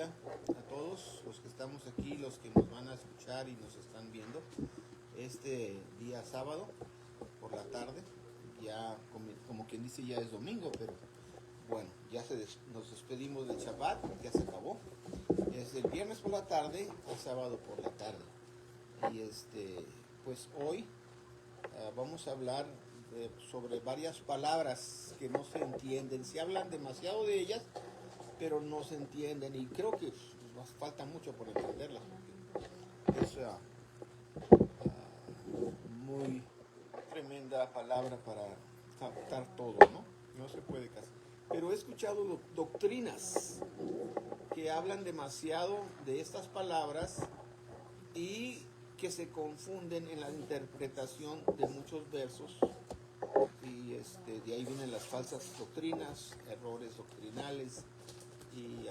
día a todos los que estamos aquí, los que nos van a escuchar y nos están viendo. Este día sábado por la tarde, ya como quien dice ya es domingo, pero bueno, ya nos despedimos del Shabbat, ya se acabó. Es el viernes por la tarde, el sábado por la tarde. Y pues hoy vamos a hablar sobre varias palabras que no se entienden. Se hablan demasiado de ellas, pero no se entienden, y creo que nos falta mucho por entenderlas, porque es muy tremenda palabra para captar todo, ¿no? No se puede casi. Pero he escuchado doctrinas que hablan demasiado de estas palabras y que se confunden en la interpretación de muchos versos, y de ahí vienen las falsas doctrinas, errores doctrinales y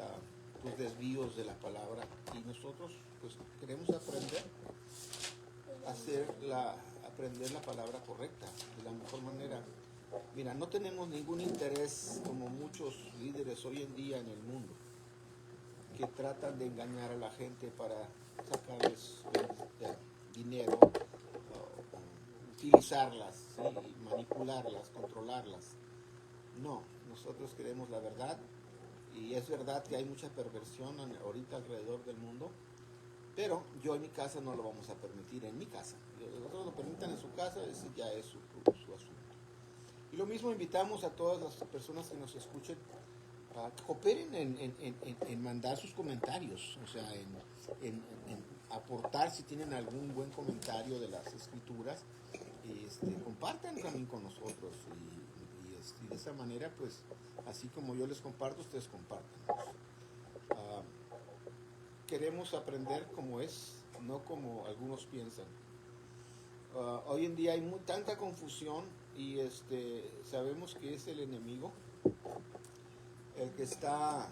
pues desvíos de la palabra. Y nosotros pues queremos aprender aprender la palabra correcta de la mejor manera. Mira, no tenemos ningún interés, como muchos líderes hoy en día en el mundo, que tratan de engañar a la gente para sacarles dinero, utilizarlas, ¿sí? Manipularlas, controlarlas. No, nosotros queremos la verdad, y es verdad que hay mucha perversión ahorita alrededor del mundo, pero yo en mi casa no lo vamos a permitir. En mi casa, los otros lo permitan en su casa, ese ya es su asunto. Y lo mismo invitamos a todas las personas que nos escuchen a que cooperen en mandar sus comentarios, o sea, en aportar si tienen algún buen comentario de las escrituras, compartan también con nosotros, y de esa manera, pues, así como yo les comparto, ustedes compartan. Queremos aprender como es, no como algunos piensan. Hoy en día hay tanta confusión, y sabemos que es el enemigo el que está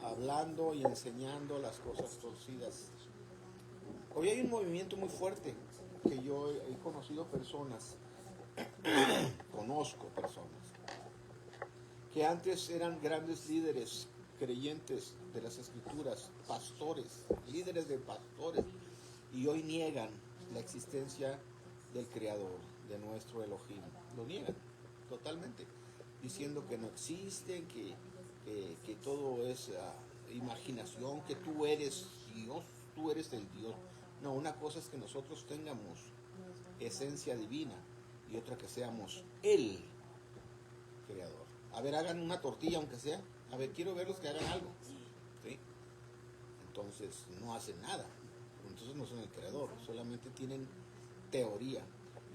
hablando y enseñando las cosas torcidas. Hoy hay un movimiento muy fuerte que yo he conocido personas, conozco personas que antes eran grandes líderes creyentes de las escrituras, pastores, líderes de pastores, y hoy niegan la existencia del Creador, de nuestro Elohim. Lo niegan totalmente, diciendo que no existen, que todo es imaginación, que tú eres Dios, tú eres el Dios. No, una cosa es que nosotros tengamos esencia divina, y otra que seamos el Creador. A ver, hagan una tortilla aunque sea. A ver, quiero verlos que hagan algo, ¿sí? Entonces no hacen nada. Entonces no son el Creador, solamente tienen teoría.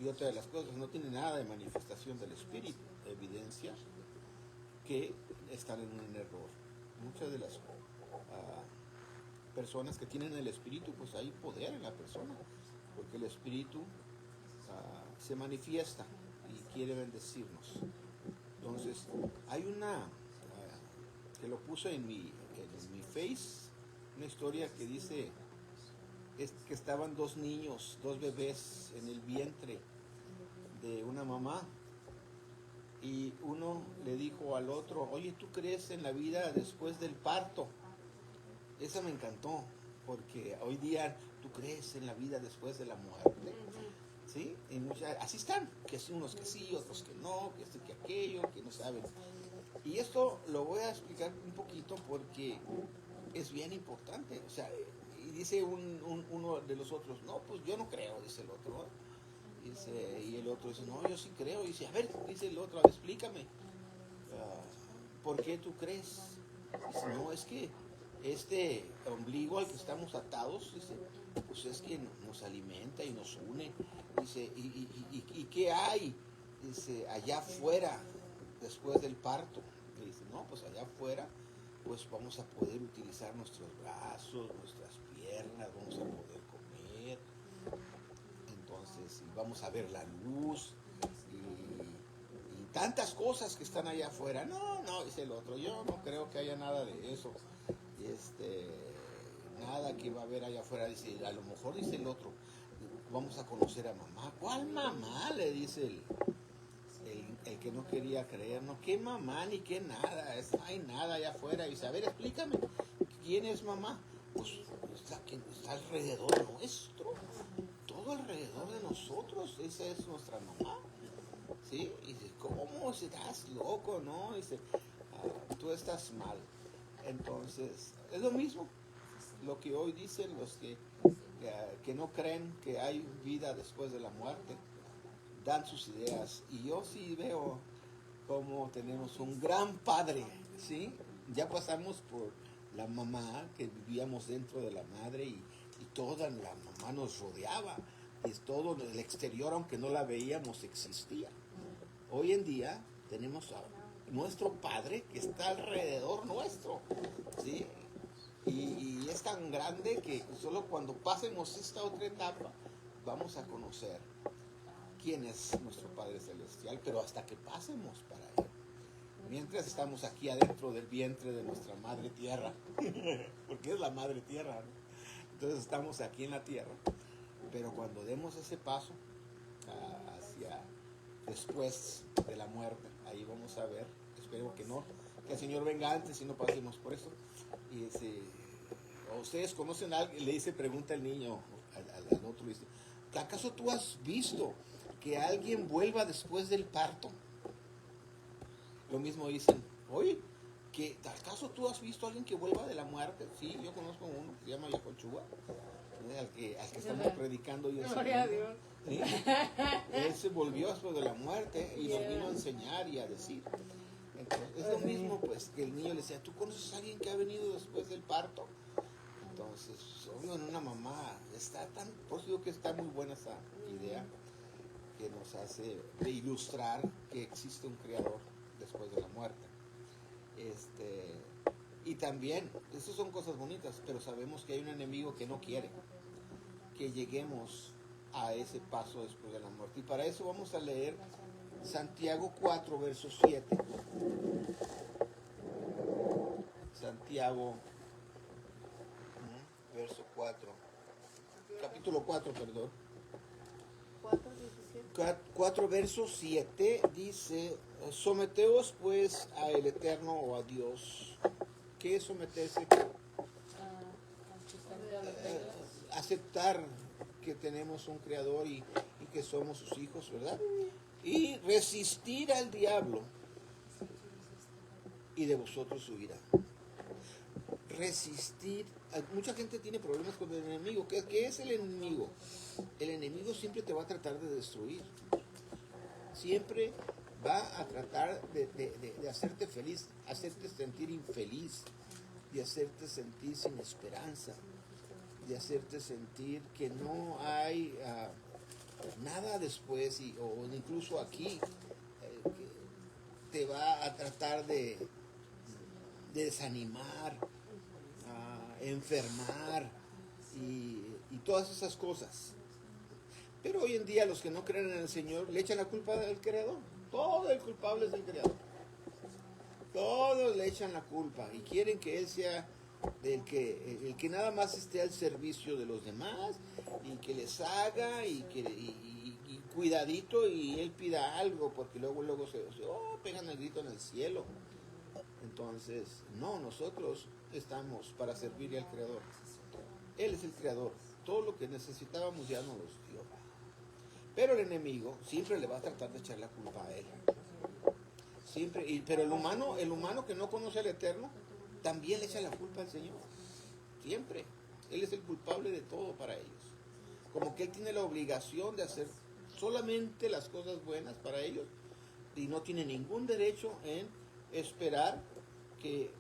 Y otra de las cosas, no tienen nada de manifestación del Espíritu, evidencia que están en un error. Muchas de las personas que tienen el Espíritu, pues hay poder en la persona, porque el Espíritu se manifiesta y quiere bendecirnos. Entonces, hay una que lo puse en mi face, una historia que dice que estaban dos niños, dos bebés en el vientre de una mamá, y uno le dijo al otro: oye, ¿tú crees en la vida después del parto? Esa me encantó, porque hoy día tú crees en la vida después de la muerte, ¿sí? Y así están, que unos que sí, otros que no, que esto, que aquello, que no saben. Y esto lo voy a explicar un poquito porque es bien importante. O sea, y dice uno de los otros: no, pues yo no creo, dice el otro, ¿no? Y el otro dice: no, yo sí creo. Y dice: a ver, dice el otro, a ver, explícame, ¿por qué tú crees? Dice: no, es que este ombligo al que estamos atados, dice, pues es que nos alimenta y nos une. Dice: ¿y qué hay? Dice: allá afuera, después del parto. Y dice: no, pues allá afuera, pues vamos a poder utilizar nuestros brazos, nuestras piernas, vamos a poder comer, entonces vamos a ver la luz, y tantas cosas que están allá afuera. No, no, dice el otro, yo no creo que haya nada de eso, nada que va a haber allá afuera. Dice: a lo mejor, dice el otro, vamos a conocer a mamá. ¿Cuál mamá? Le dice el que no quería creer. No, qué mamá ni qué nada, no hay nada allá afuera. Y dice: a ver, explícame, ¿quién es mamá? Pues está, que está alrededor nuestro, todo alrededor de nosotros, esa es nuestra mamá. ¿Sí? Y dice, ¿cómo? Estás loco, ¿no? Dice, tú estás mal. Entonces, es lo mismo, lo que hoy dicen los que no creen que hay vida después de la muerte, dan sus ideas. Y yo sí veo cómo tenemos un gran padre, ¿sí? Ya pasamos por la mamá, que vivíamos dentro de la madre y toda la mamá nos rodeaba. Y todo el exterior, aunque no la veíamos, existía. Hoy en día tenemos a nuestro Padre que está alrededor nuestro, ¿sí? Y es tan grande que solo cuando pasemos esta otra etapa vamos a conocer quién es nuestro Padre Celestial, pero hasta que pasemos para Él. Mientras estamos aquí adentro del vientre de nuestra Madre Tierra, porque es la Madre Tierra, ¿no? Entonces estamos aquí en la Tierra, pero cuando demos ese paso hacia después de la muerte, ahí vamos a ver, espero que no, que el Señor venga antes y no pasemos por eso. Y ustedes conocen a alguien, le dice, pregunta el niño al otro, dice, ¿acaso tú has visto que alguien vuelva después del parto? Lo mismo dicen, oye, ¿acaso tú has visto a alguien que vuelva de la muerte? Sí, yo conozco uno que se llama Yacochúa, al que estamos predicando y enseñando. ¿Sí? Él se volvió después de la muerte y nos vino a enseñar y a decir. Entonces, es lo mismo pues que el niño le decía, ¿tú conoces a alguien que ha venido después del parto? Entonces, una mamá está tan, por eso digo que está muy buena esa idea que nos hace de ilustrar que existe un creador después de la muerte. Y también, esas son cosas bonitas, pero sabemos que hay un enemigo que no quiere que lleguemos a ese paso después de la muerte. Y para eso vamos a leer Santiago 4, verso 7. Santiago, verso 4. Capítulo 4, perdón. 4 verso 7 dice, someteos pues a el Eterno o a Dios. ¿Qué es someterse? Aceptar que tenemos un creador y que somos sus hijos, ¿verdad? Y resistir al diablo y de vosotros huirá. Resistir. Mucha gente tiene problemas con el enemigo. ¿Qué es el enemigo? El enemigo siempre te va a tratar de destruir. Siempre va a tratar de hacerte feliz, hacerte sentir infeliz, de hacerte sentir sin esperanza, de hacerte sentir que no hay nada después, o incluso aquí, que te va a tratar de desanimar, enfermar y todas esas cosas. Pero hoy en día los que no creen en el Señor le echan la culpa al Creador. Todo el culpable es el Creador. Todos le echan la culpa y quieren que Él sea el que nada más esté al servicio de los demás y que les haga y cuidadito y Él pida algo, porque luego se pegan el grito en el cielo. Entonces, no, nosotros estamos para servirle al Creador. Él es el Creador. Todo lo que necesitábamos ya nos lo dio. Pero el enemigo siempre le va a tratar de echar la culpa a él. Siempre, pero el humano que no conoce al Eterno, también le echa la culpa al Señor. Siempre. Él es el culpable de todo para ellos. Como que Él tiene la obligación de hacer solamente las cosas buenas para ellos y no tiene ningún derecho en esperar que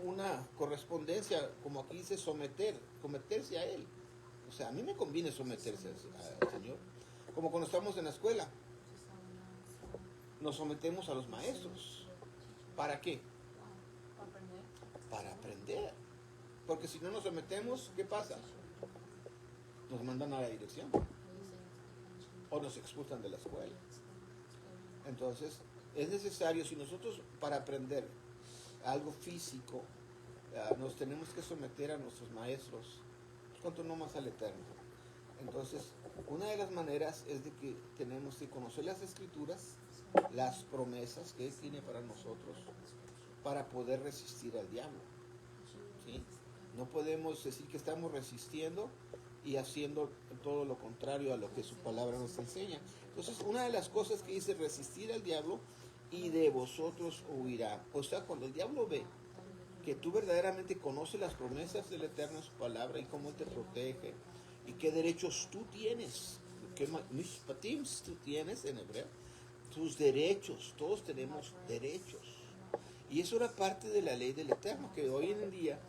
una correspondencia, como aquí dice, someterse a Él. O sea, a mí me conviene someterse al Señor. Como cuando estamos en la escuela, nos sometemos a los maestros. ¿Para qué? Para aprender. Porque si no nos sometemos, ¿qué pasa? Nos mandan a la dirección. O nos expulsan de la escuela. Entonces, es necesario, si nosotros para aprender algo físico, nos tenemos que someter a nuestros maestros, cuanto no más al Eterno. Entonces, una de las maneras es de que tenemos que conocer las Escrituras, las promesas que Él tiene para nosotros, para poder resistir al diablo. ¿sí? No podemos decir que estamos resistiendo y haciendo todo lo contrario a lo que su palabra nos enseña. Entonces, una de las cosas que dice, resistir al diablo y de vosotros huirá. O sea, cuando el diablo ve que tú verdaderamente conoces las promesas del Eterno en su palabra y cómo te protege y qué derechos tú tienes, qué mishpatims tú tienes en hebreo, tus derechos, todos tenemos derechos. Y eso era parte de la ley del Eterno, que hoy en día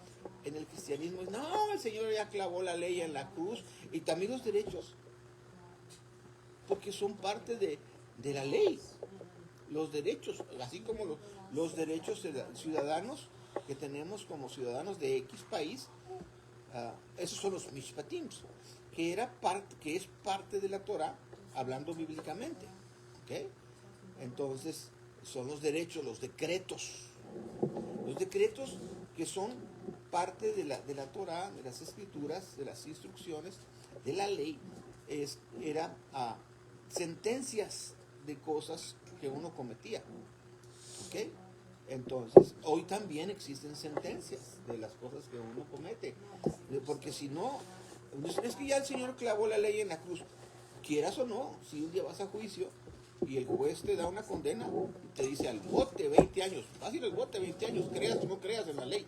en el cristianismo es, no, el Señor ya clavó la ley en la cruz, y también los derechos, porque son parte de la ley, los derechos, así como los derechos ciudadanos que tenemos como ciudadanos de X país, esos son los mishpatims, que es parte de la Torah, hablando bíblicamente, ¿ok? Entonces, son los derechos, los decretos que son parte de la Torah, de las escrituras, de las instrucciones, de la ley, era sentencias de cosas que uno cometía, ¿ok? Entonces, hoy también existen sentencias de las cosas que uno comete, porque si no, es que ya el Señor clavó la ley en la cruz, quieras o no, si un día vas a juicio y el juez te da una condena, te dice al bote 20 años, fácil el bote 20 años, creas o no creas en la ley.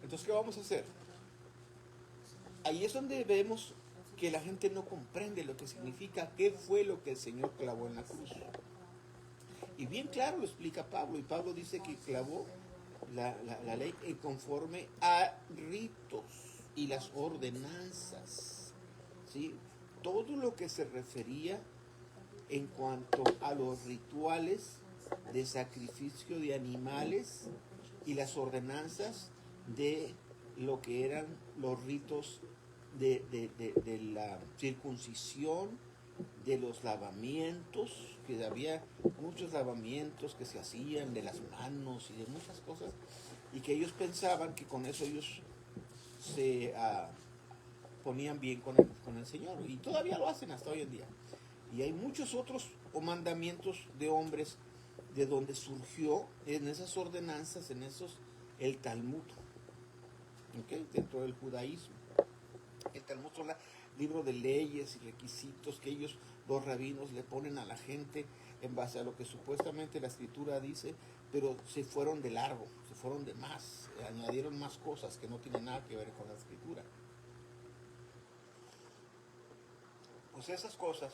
Entonces, ¿qué vamos a hacer? Ahí es donde vemos que la gente no comprende lo que significa, qué fue lo que el Señor clavó en la cruz. Y bien claro lo explica Pablo, y Pablo dice que clavó la ley conforme a ritos y las ordenanzas, ¿sí? Todo lo que se refería en cuanto a los rituales de sacrificio de animales y las ordenanzas de lo que eran los ritos de la circuncisión, de los lavamientos, que había muchos lavamientos que se hacían de las manos y de muchas cosas, y que ellos pensaban que con eso ellos se ponían bien con el Señor, y todavía lo hacen hasta hoy en día. Y hay muchos otros mandamientos de hombres de donde surgió en esas ordenanzas, en esos, el Talmud, ¿okay? Dentro del judaísmo. El Talmud son libros de leyes y requisitos que ellos, los rabinos, le ponen a la gente en base a lo que supuestamente la escritura dice, pero se fueron de largo, se fueron de más, añadieron más cosas que no tienen nada que ver con la escritura. Pues esas cosas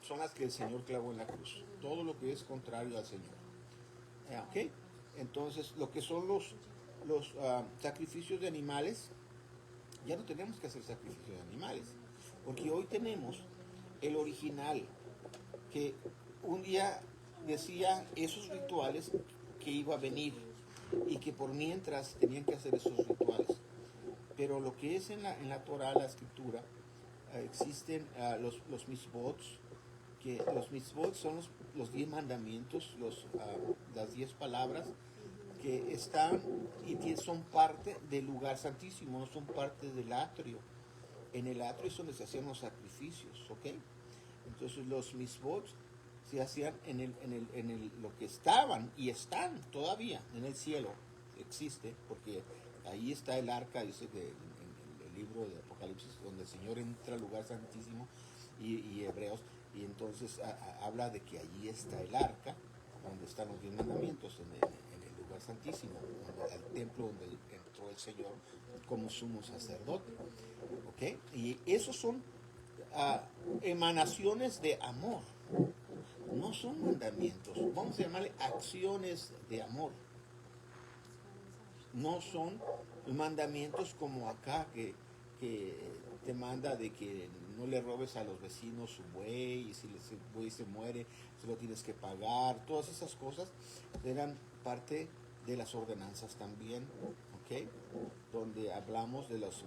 son las que el Señor clavó en la cruz, todo lo que es contrario al Señor. ¿Okay? Entonces, lo que son los sacrificios de animales, ya no tenemos que hacer sacrificios de animales, porque hoy tenemos el original, que un día decía esos rituales que iba a venir y que por mientras tenían que hacer esos rituales. Pero lo que es en la Torah, la escritura, existen los mitzvot, que los mitzvot son los 10 mandamientos, las 10 palabras que están y son parte del lugar santísimo, no son parte del atrio. En el atrio es donde se hacían los sacrificios, ¿ok? Entonces los mitzvot se hacían en lo que estaban y están todavía en el cielo, existe, porque ahí está el arca, dice en el libro de Apocalipsis, donde el Señor entra al lugar santísimo, y Hebreos, y entonces habla de que allí está el arca, donde están los 10 mandamientos, en el lugar santísimo, el templo donde entró el Señor como sumo sacerdote, ¿ok? Y esos son emanaciones de amor, no son mandamientos, vamos a llamarle acciones de amor, no son mandamientos como acá que te manda de que no le robes a los vecinos su buey, y si el buey se muere, se lo tienes que pagar. Todas esas cosas eran parte de las ordenanzas también, ¿ok? Donde hablamos de los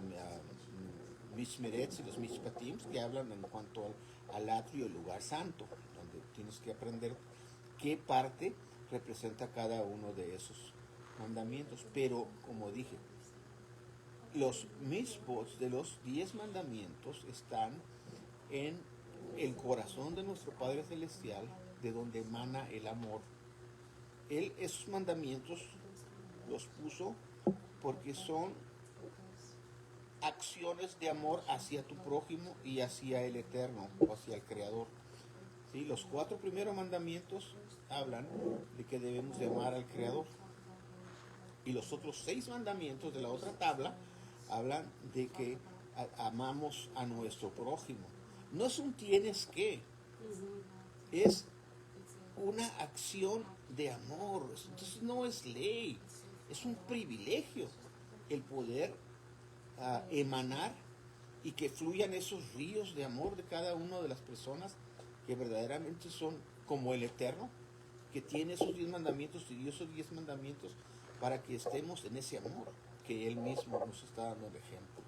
mishmerets y los mishpatims, que hablan en cuanto al atrio, el lugar santo, donde tienes que aprender qué parte representa cada uno de esos mandamientos. Pero, como dije, los mitzvot de los 10 mandamientos están en el corazón de nuestro Padre Celestial, de donde emana el amor Él esos mandamientos los puso porque son acciones de amor hacia tu prójimo y hacia el Eterno o hacia el Creador. ¿Sí? Los 4 primeros mandamientos hablan de que debemos de amar al Creador. Y los otros 6 mandamientos de la otra tabla hablan de que amamos a nuestro prójimo. No es un tienes que, es una acción de amor. Entonces no es ley, es un privilegio el poder emanar y que fluyan esos ríos de amor de cada una de las personas que verdaderamente son como el Eterno, que tiene esos 10 mandamientos y dio esos 10 mandamientos para que estemos en ese amor que Él mismo nos está dando el ejemplo.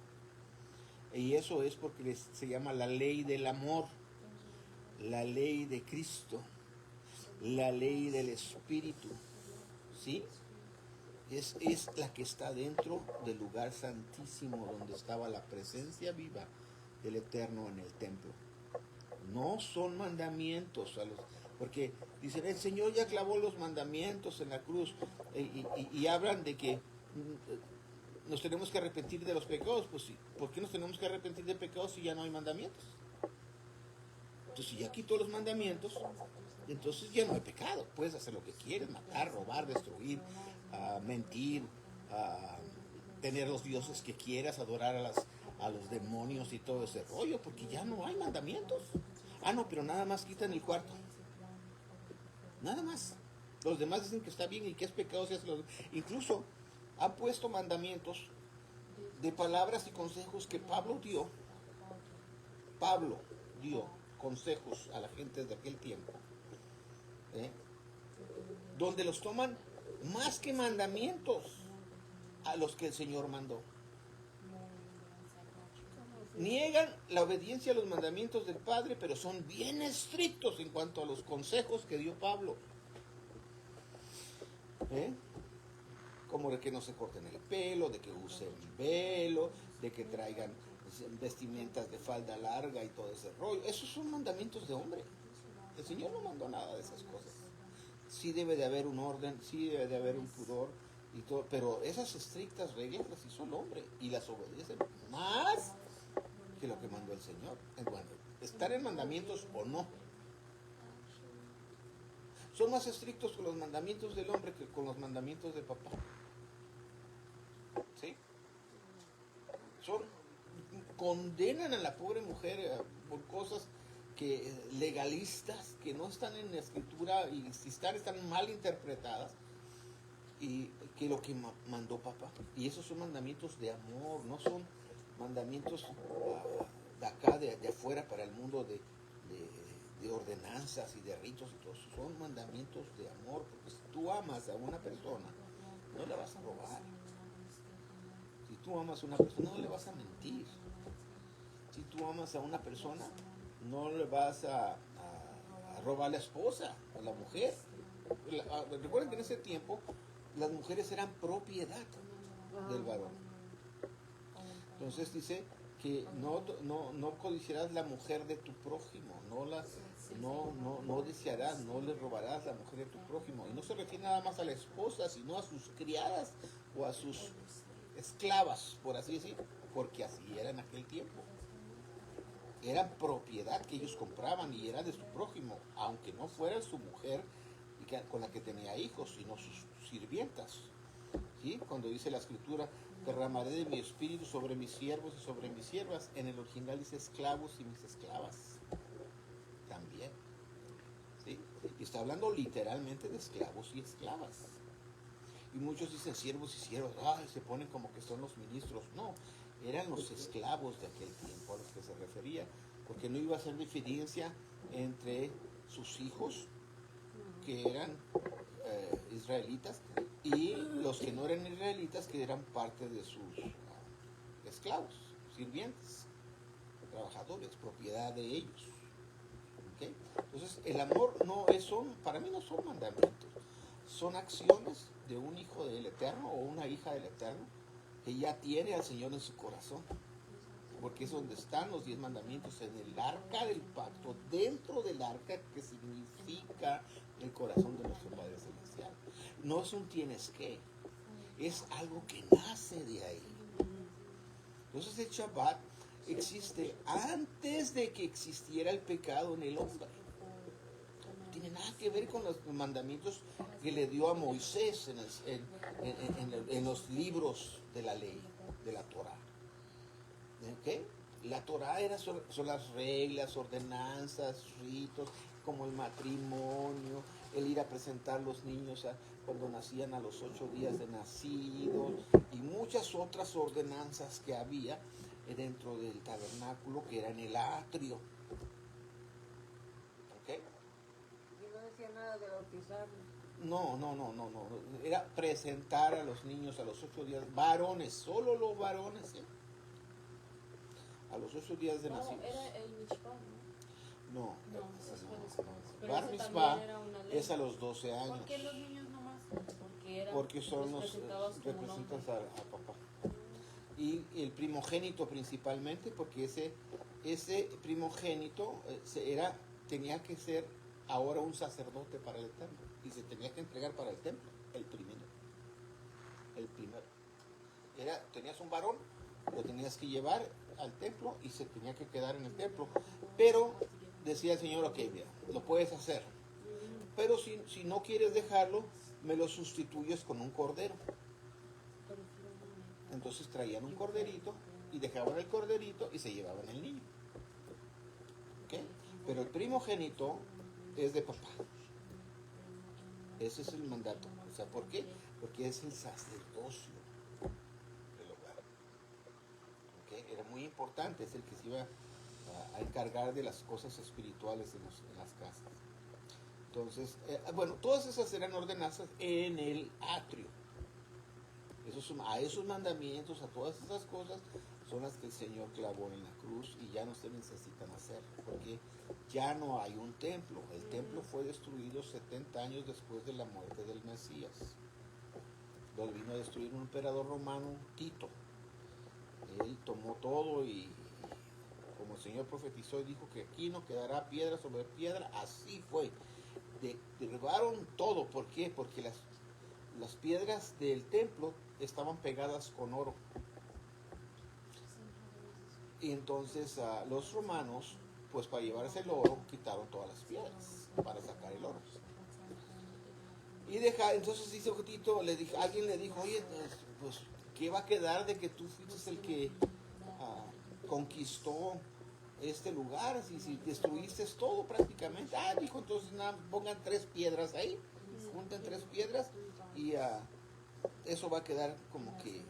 Y eso es porque se llama la ley del amor, la ley de Cristo, la ley del Espíritu, ¿sí? Es la que está dentro del lugar santísimo donde estaba la presencia viva del Eterno en el templo. No son mandamientos, porque dicen, el Señor ya clavó los mandamientos en la cruz y hablan de que nos tenemos que arrepentir de los pecados. Pues sí, ¿por qué nos tenemos que arrepentir de pecados si ya no hay mandamientos? Entonces, si ya quitó los mandamientos, entonces ya no hay pecado. Puedes hacer lo que quieres, matar, robar, destruir, mentir, tener los dioses que quieras, adorar a los demonios y todo ese rollo, porque ya no hay mandamientos. No, pero nada más quitan el cuarto. Nada más. Los demás dicen que está bien y que es pecado si hace los... Incluso han puesto mandamientos de palabras y consejos que Pablo dio. Pablo dio consejos a la gente de aquel tiempo, donde los toman más que mandamientos a los que el Señor mandó. Niegan la obediencia a los mandamientos del Padre, pero son bien estrictos en cuanto a los consejos que dio Pablo. Como de que no se corten el pelo, de que usen velo, de que traigan vestimentas de falda larga y todo ese rollo. Esos son mandamientos de hombre. El Señor no mandó nada de esas cosas. Sí debe de haber un orden, sí debe de haber un pudor y todo, pero esas estrictas reglas las hizo el hombre y las obedecen más que lo que mandó el Señor. Bueno, estar en mandamientos o no. Son más estrictos con los mandamientos del hombre que con los mandamientos de papá. ¿Sí? Condenan a la pobre mujer por cosas legalistas que no están en la escritura y si están mal interpretadas y que lo que mandó papá. Y esos son mandamientos de amor, no son mandamientos de acá, de afuera para el mundo de ordenanzas y de ritos y todo eso. Son mandamientos de amor, porque si tú amas a una persona, no le vas a robar. Si tú amas a una persona, no le vas a mentir. Si tú amas a una persona, no le vas a robar a la esposa, a la mujer. Recuerden que en ese tiempo las mujeres eran propiedad del varón. Entonces dice que no codiciarás la mujer de tu prójimo, no desearás, no le robarás la mujer de tu prójimo. Y no se refiere nada más a la esposa, sino a sus criadas o a sus esclavas, por así decir, porque así era en aquel tiempo. Era propiedad que ellos compraban y era de su prójimo, aunque no fuera su mujer con la que tenía hijos, sino sus sirvientas. ¿Sí? Cuando dice la escritura, derramaré de mi espíritu sobre mis siervos y sobre mis siervas, en el original dice esclavos y mis esclavas. También. ¿Sí? Y está hablando literalmente de esclavos y esclavas. Y muchos dicen siervos y siervas, se ponen como que son los ministros. No, eran los esclavos de aquel tiempo a los que se refería, porque no iba a hacer diferencia entre sus hijos, que eran israelitas, y los que no eran israelitas, que eran parte de sus esclavos, sirvientes, trabajadores, propiedad de ellos. ¿Okay? Entonces, el amor para mí no son mandamientos, son acciones de un hijo del Eterno o una hija del Eterno que ya tiene al Señor en su corazón, porque es donde están los 10 mandamientos, en el arca del pacto, dentro del arca que significa el corazón de nuestro Padre Celestial. no es un tienes que, es algo que nace de ahí. Entonces el Shabbat existe antes de que existiera el pecado en el hombre. No tiene nada que ver con los mandamientos que le dio a Moisés en los libros de la ley, de la Torah. ¿Okay? La Torah son las reglas, ordenanzas, ritos, como el matrimonio, el ir a presentar los niños cuando nacían a los 8 días de nacidos, y muchas otras ordenanzas que había dentro del tabernáculo, que era en el atrio. ¿Okay? Y no decía nada de bautizarlo. No. Era presentar a los niños a los 8 días, varones, solo los varones, ¿eh? A los 8 días de nacidos. No, era el Mishpah, ¿no? No, Eso fue después. Pero Bar ese Mitzvah también era una ley. es a los 12 años. ¿Por qué los niños nomás? Porque son los presentabas como representas nombre. a papá. Y el primogénito principalmente, porque ese primogénito tenía que ser ahora un sacerdote para el templo, y se tenía que entregar para el templo, el primero. Tenías un varón, lo tenías que llevar al templo y se tenía que quedar en el templo, pero decía el Señor, ok, mira, lo puedes hacer, pero si no quieres dejarlo, me lo sustituyes con un cordero. Entonces traían un corderito y dejaban el corderito y se llevaban el niño. ¿Okay? Pero el primogénito es de papá. Ese es el mandato. O sea, ¿por qué? Porque es el sacerdocio del hogar. ¿Okay? Era muy importante, es el que se iba a encargar de las cosas espirituales en las casas. Entonces, todas esas eran ordenanzas en el atrio. A esos mandamientos, a todas esas cosas, son las que el Señor clavó en la cruz y ya no se necesitan hacer, porque ya no hay un templo. El templo fue destruido 70 años después de la muerte del Mesías. Lo vino a destruir un emperador romano, Tito. Él tomó todo y, como el Señor profetizó y dijo que aquí no quedará piedra sobre piedra, así fue. Derribaron todo. ¿Por qué? Porque las piedras del templo estaban pegadas con oro. Y entonces los romanos, pues para llevarse el oro, quitaron todas las piedras para sacar el oro. Y entonces dice Tito, alguien le dijo, oye, pues, ¿qué va a quedar de que tú fuiste el que conquistó este lugar? Si destruiste todo prácticamente. Dijo, entonces pongan 3 piedras ahí, junten 3 piedras y eso va a quedar como que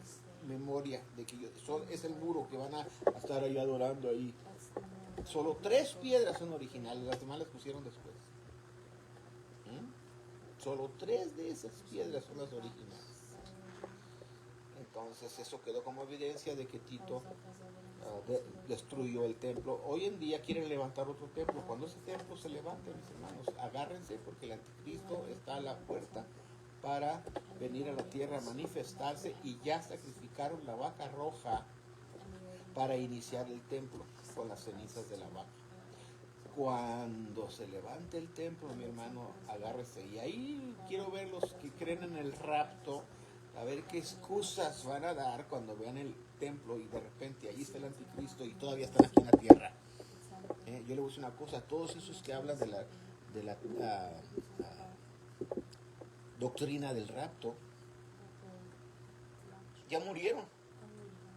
memoria de que es el muro que van a estar ahí adorando ahí. Solo 3 piedras son originales, las demás las pusieron después. Solo 3 de esas piedras son las originales. Entonces eso quedó como evidencia de que Tito destruyó el templo. Hoy en día quieren levantar otro templo. Cuando ese templo se levante, mis hermanos, agárrense, porque el anticristo está a la puerta para venir a la tierra a manifestarse, y ya sacrificaron la vaca roja para iniciar el templo con las cenizas de la vaca. Cuando se levante el templo, mi hermano, agárrese. Y ahí quiero ver los que creen en el rapto, a ver qué excusas van a dar cuando vean el templo y de repente ahí está el anticristo y todavía están aquí en la tierra. Yo le voy a decir una cosa, todos esos que hablan de la doctrina del rapto ya murieron,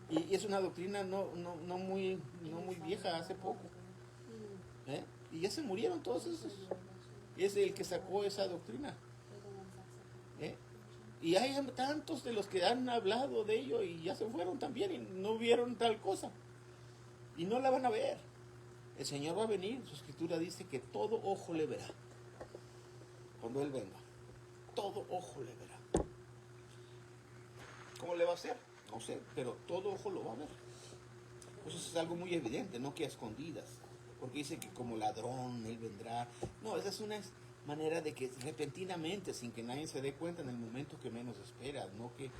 y es una doctrina no muy vieja, hace poco, y ya se murieron todos esos. Es el que sacó esa doctrina, y hay tantos de los que han hablado de ello y ya se fueron también y no vieron tal cosa y no la van a ver. El Señor va a venir, su escritura dice que todo ojo le verá cuando Él venga. Todo ojo le verá. ¿Cómo le va a hacer? No sé, pero todo ojo lo va a ver. Eso es algo muy evidente, no que a escondidas. Porque dice que como ladrón Él vendrá. No, esa es una manera de que repentinamente, sin que nadie se dé cuenta, en el momento que menos espera, no que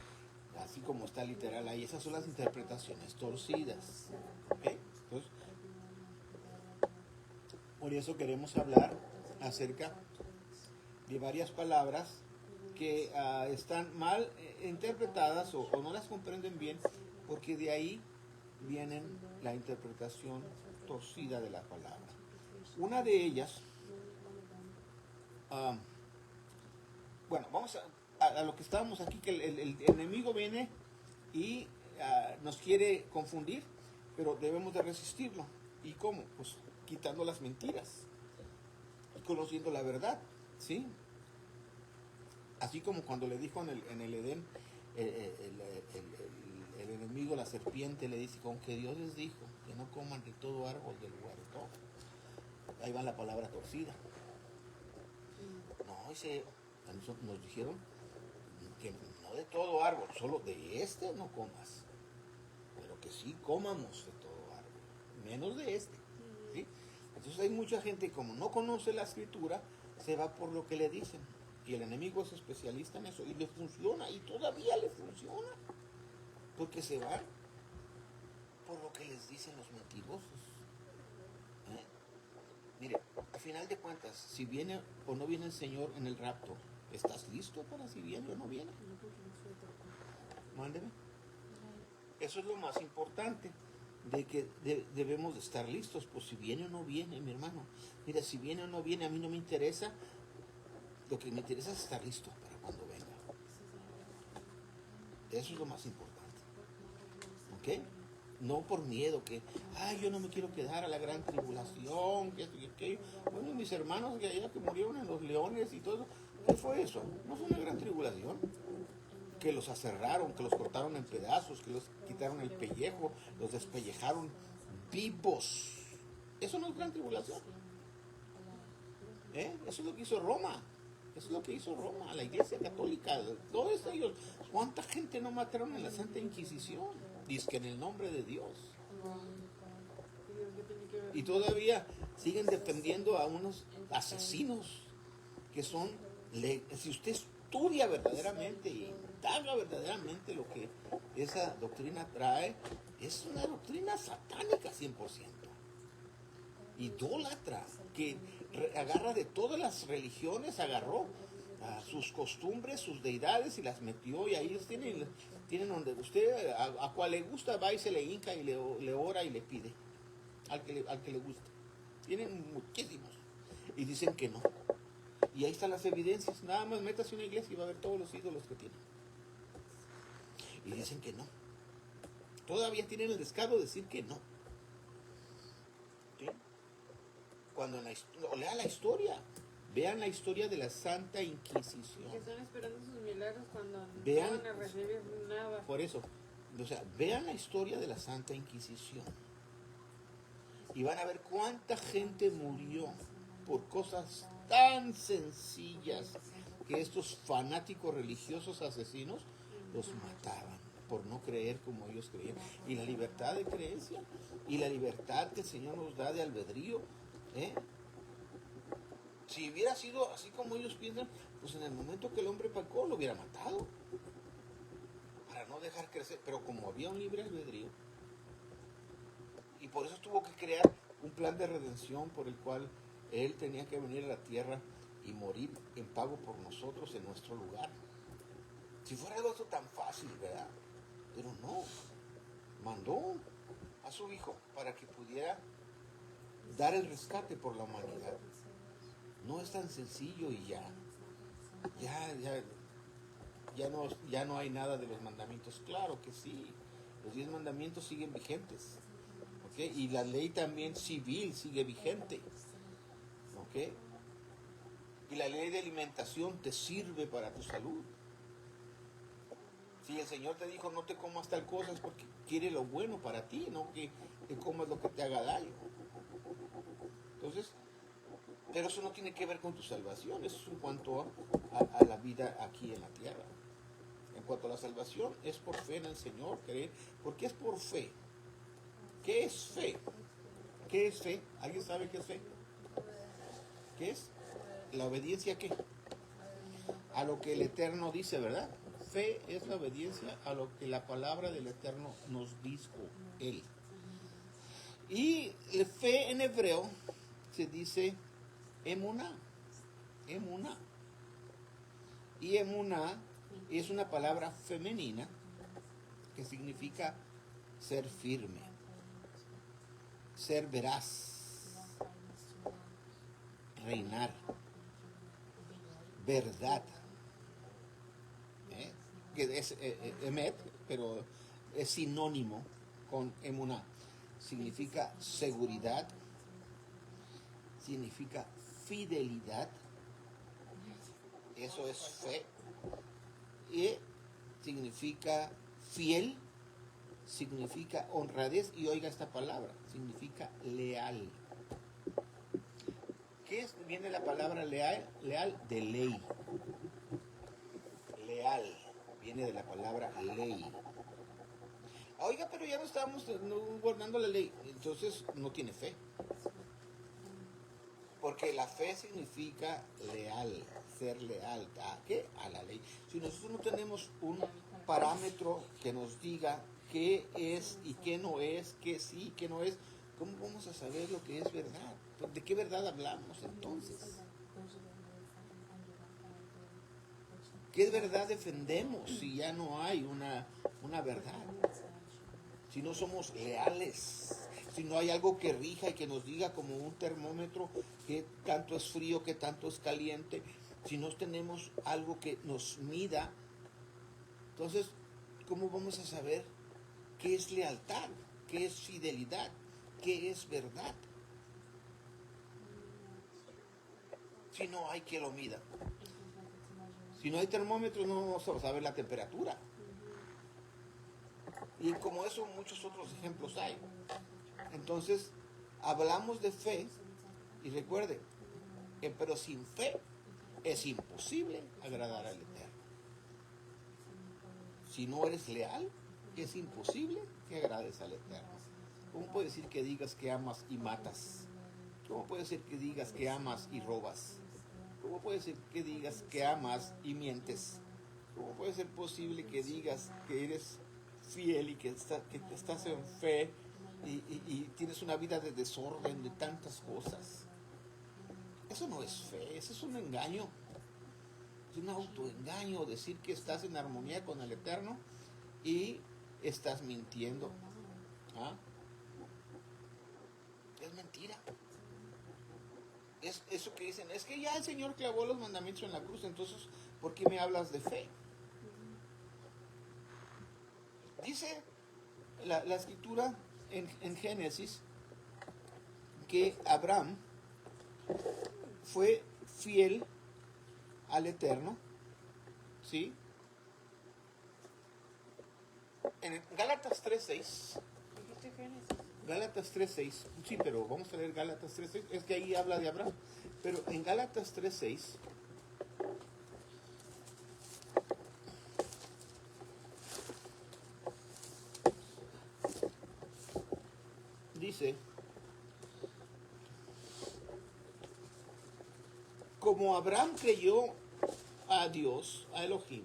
así como está literal ahí. Esas son las interpretaciones torcidas. ¿Okay? Entonces, por eso queremos hablar acerca de varias palabras que están mal interpretadas o no las comprenden bien, porque de ahí viene la interpretación torcida de la palabra. Una de ellas, bueno, vamos a lo que estábamos aquí, que el enemigo viene y nos quiere confundir, pero debemos de resistirlo. ¿Y cómo? Pues quitando las mentiras y conociendo la verdad, ¿sí? Así como cuando le dijo en el Edén, el enemigo, la serpiente, le dice, con que Dios les dijo que no coman de todo árbol del huerto. Ahí va la palabra torcida. No, nos dijeron que no de todo árbol, solo de este no comas, pero que sí comamos de todo árbol, menos de este, ¿sí? Entonces hay mucha gente, como no conoce la escritura, se va por lo que le dicen, y el enemigo es especialista en eso, y le funciona, y todavía le funciona, porque se van por lo que les dicen los mentirosos. Mire, al final de cuentas, si viene o no viene el Señor en el rapto, ¿estás listo para si viene o no viene? Mándeme. Eso es lo más importante, de que debemos de estar listos, pues si viene o no viene, mi hermano. Mira, si viene o no viene, a mí no me interesa. Lo que me interesa es estar listo para cuando venga. Eso es lo más importante. ¿Ok? No por miedo, que, yo no me quiero quedar a la gran tribulación, que esto y aquello. Bueno, mis hermanos que allá que murieron en los leones y todo eso, ¿qué fue eso? No fue una gran tribulación. Que los aserraron, que los cortaron en pedazos, que los quitaron el pellejo, los despellejaron vivos. Eso no es gran tribulación. Eso es lo que hizo Roma. Eso es lo que hizo Roma, la Iglesia Católica, todos ellos. ¿Cuánta gente no mataron en la Santa Inquisición? Dice que en el nombre de Dios. Y todavía siguen defendiendo a unos asesinos que son, si usted estudia verdaderamente y indaga verdaderamente lo que esa doctrina trae, es una doctrina satánica 100%. Idólatra, que agarra de todas las religiones, agarró sus costumbres, sus deidades y las metió, y ahí ellos tienen donde usted a cual le gusta va y se le hinca y le ora y le pide al que le gusta. Tienen muchísimos y dicen que no, y ahí están las evidencias. Nada más métase a una iglesia y va a ver todos los ídolos que tienen, y dicen que no. Todavía tienen el descaro de decir que no. ¿Sí? Cuando lea la historia, vean la historia de la Santa Inquisición. Que están esperando sus milagros cuando Vean, no van a recibir nada. Por eso, o sea, vean la historia de la Santa Inquisición y van a ver cuánta gente murió por cosas tan sencillas que estos fanáticos religiosos asesinos los mataban por no creer como ellos creían. Y la libertad de creencia y la libertad que el Señor nos da de albedrío, si hubiera sido así como ellos piensan, pues en el momento que el hombre pecó lo hubiera matado para no dejar crecer. Pero como había un libre albedrío, y por eso tuvo que crear un plan de redención por el cual Él tenía que venir a la tierra y morir en pago por nosotros en nuestro lugar. Si fuera algo tan fácil, ¿verdad? Pero no, mandó a su Hijo para que pudiera dar el rescate por la humanidad. No es tan sencillo y ya no hay nada de los mandamientos. Claro que sí, los 10 mandamientos siguen vigentes, ¿ok? Y la ley también civil sigue vigente, ¿ok? Y la ley de alimentación te sirve para tu salud. Si el Señor te dijo no te comas tal cosa, es porque quiere lo bueno para ti, no que te comas lo que te haga daño. Entonces, pero eso no tiene que ver con tu salvación, eso es en cuanto a la vida aquí en la tierra. En cuanto a la salvación, es por fe en el Señor, creer, porque es por fe. ¿Qué es fe? ¿Qué es fe? ¿Alguien sabe qué es fe? ¿Qué es? ¿La obediencia a qué? A lo que el Eterno dice, ¿verdad? Fe es la obediencia a lo que la palabra del Eterno nos dijo Él. Y fe en hebreo se dice emuná. Emuná. Y emuná es una palabra femenina que significa ser firme, ser veraz, reinar, verdad. Que es emet, pero es sinónimo con emuná. Significa seguridad, significa fidelidad, eso es fe, y significa fiel, significa honradez, y oiga esta palabra, significa leal. ¿Qué es? Viene la palabra leal, de ley. Leal viene de la palabra ley. Oiga, pero ya no estábamos guardando la ley, entonces no tiene fe. Porque la fe significa leal, ser leal. ¿A qué? A la ley. Si nosotros no tenemos un parámetro que nos diga qué es y qué no es, qué sí y qué no es, ¿cómo vamos a saber lo que es verdad? ¿De qué verdad hablamos entonces? ¿Qué verdad defendemos si ya no hay una verdad? Si no somos leales, si no hay algo que rija y que nos diga como un termómetro qué tanto es frío, qué tanto es caliente, si no tenemos algo que nos mida, entonces, ¿cómo vamos a saber qué es lealtad, qué es fidelidad, qué es verdad? Si no hay quien lo mida. Si no hay termómetro, no vamos a saber la temperatura. Y como eso, muchos otros ejemplos hay. Entonces, hablamos de fe, y recuerde, pero sin fe es imposible agradar al Eterno. Si no eres leal, es imposible que agrades al Eterno. ¿Cómo puede decir que digas que amas y matas? ¿Cómo puede ser que digas que amas y robas? ¿Cómo puede ser que digas que amas y mientes? ¿Cómo puede ser posible que digas que eres fiel y que estás en fe y tienes una vida de desorden, de tantas cosas? Eso no es fe, eso es un engaño. Es un autoengaño decir que estás en armonía con el Eterno y estás mintiendo. ¿Ah? Es mentira. Es eso que dicen, es que ya el Señor clavó los mandamientos en la cruz, entonces, ¿por qué me hablas de fe? Dice la escritura en Génesis que Abraham fue fiel al Eterno, ¿sí? En Gálatas 3:6. ¿Dijiste Génesis? Gálatas 3:6. Sí, pero vamos a leer Gálatas 3:6. Es que ahí habla de Abraham. Pero en Gálatas 3:6 dice: como Abraham creyó a Dios, a Elohim,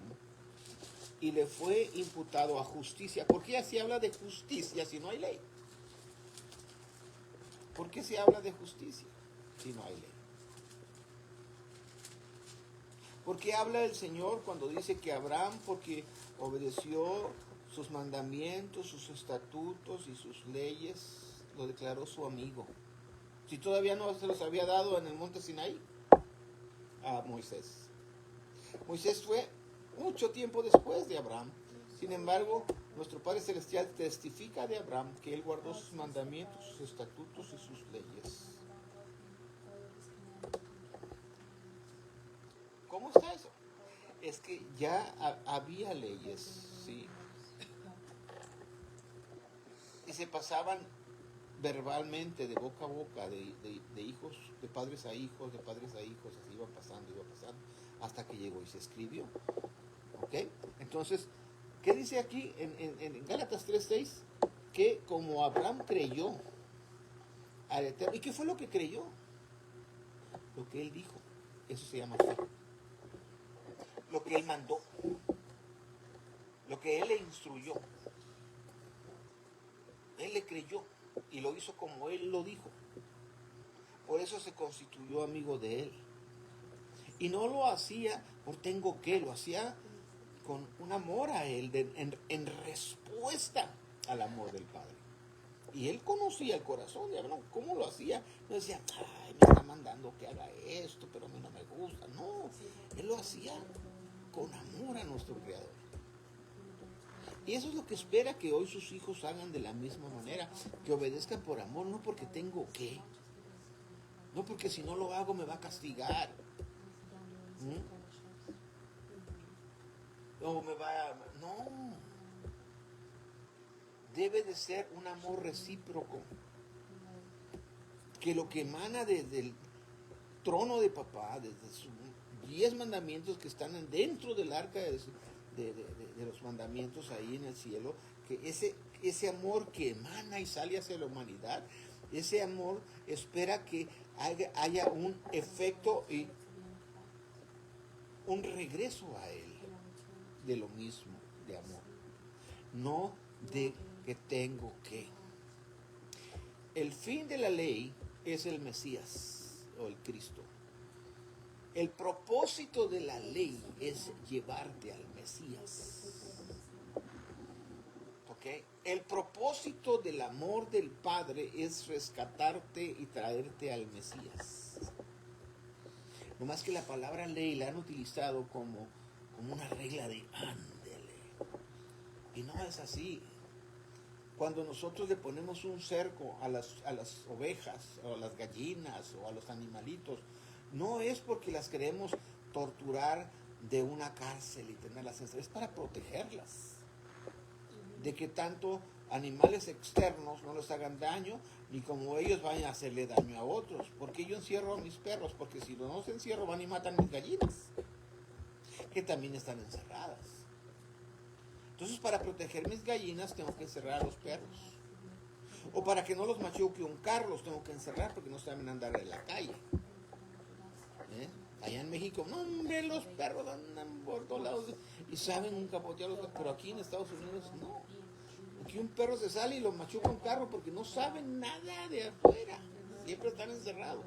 y le fue imputado a justicia. ¿Por qué así habla de justicia si no hay ley? ¿Por qué se habla de justicia si no hay ley? ¿Por qué habla el Señor cuando dice que Abraham, porque obedeció sus mandamientos, sus estatutos y sus leyes, lo declaró su amigo? Si todavía no se los había dado en el monte Sinaí a Moisés. Moisés fue mucho tiempo después de Abraham. Sin embargo, nuestro Padre Celestial testifica de Abraham que él guardó sus mandamientos, sus estatutos y sus leyes. ¿Cómo está eso? Es que ya había leyes, ¿sí? Y se pasaban verbalmente, de boca a boca, de hijos, de padres a hijos, de padres a hijos, así iba pasando, hasta que llegó y se escribió. ¿Ok? Entonces, ¿qué dice aquí en Gálatas 3:6? Que como Abraham creyó al Eterno. ¿Y qué fue lo que creyó? Lo que él dijo. Eso se llama fe. Lo que él mandó. Lo que él le instruyó. Él le creyó y lo hizo como él lo dijo. Por eso se constituyó amigo de él. Y no lo hacía por tengo que, lo hacía con un amor a Él, en respuesta al amor del Padre. Y Él conocía el corazón de Abraham, cómo lo hacía. No decía, ay, me está mandando que haga esto, pero a mí no me gusta. No, Él lo hacía con amor a nuestro Creador. Y eso es lo que espera que hoy sus hijos hagan de la misma manera, que obedezcan por amor, no porque tengo que, no porque si no lo hago me va a castigar, o me va a... No, debe de ser un amor recíproco, que lo que emana desde el trono de papá, desde sus 10 mandamientos que están dentro del arca de los mandamientos ahí en el cielo, que ese amor que emana y sale hacia la humanidad, ese amor espera que haya un efecto y un regreso a Él de lo mismo, de amor, no de que tengo que. El fin de la ley es el Mesías o el Cristo. El propósito de la ley es llevarte al Mesías. ¿Ok? El propósito del amor del Padre es rescatarte y traerte al Mesías. No más que la palabra ley la han utilizado como una regla de ándele. Y no es así. Cuando nosotros le ponemos un cerco a las ovejas, o a las gallinas, o a los animalitos, no es porque las queremos torturar de una cárcel y tenerlas encerradas, es para protegerlas. De que tanto animales externos no les hagan daño, ni como ellos vayan a hacerle daño a otros. Porque yo encierro a mis perros, porque si no los encierro van y matan mis gallinas, que también están encerradas. Entonces, para proteger mis gallinas tengo que encerrar a los perros. O para que no los machuque un carro, los tengo que encerrar porque no saben andar en la calle. Allá en México, no hombre, los perros andan por todos lados y saben un capotear los perros, pero aquí en Estados Unidos no. Aquí un perro se sale y lo machuca un carro porque no saben nada de afuera, siempre están encerrados.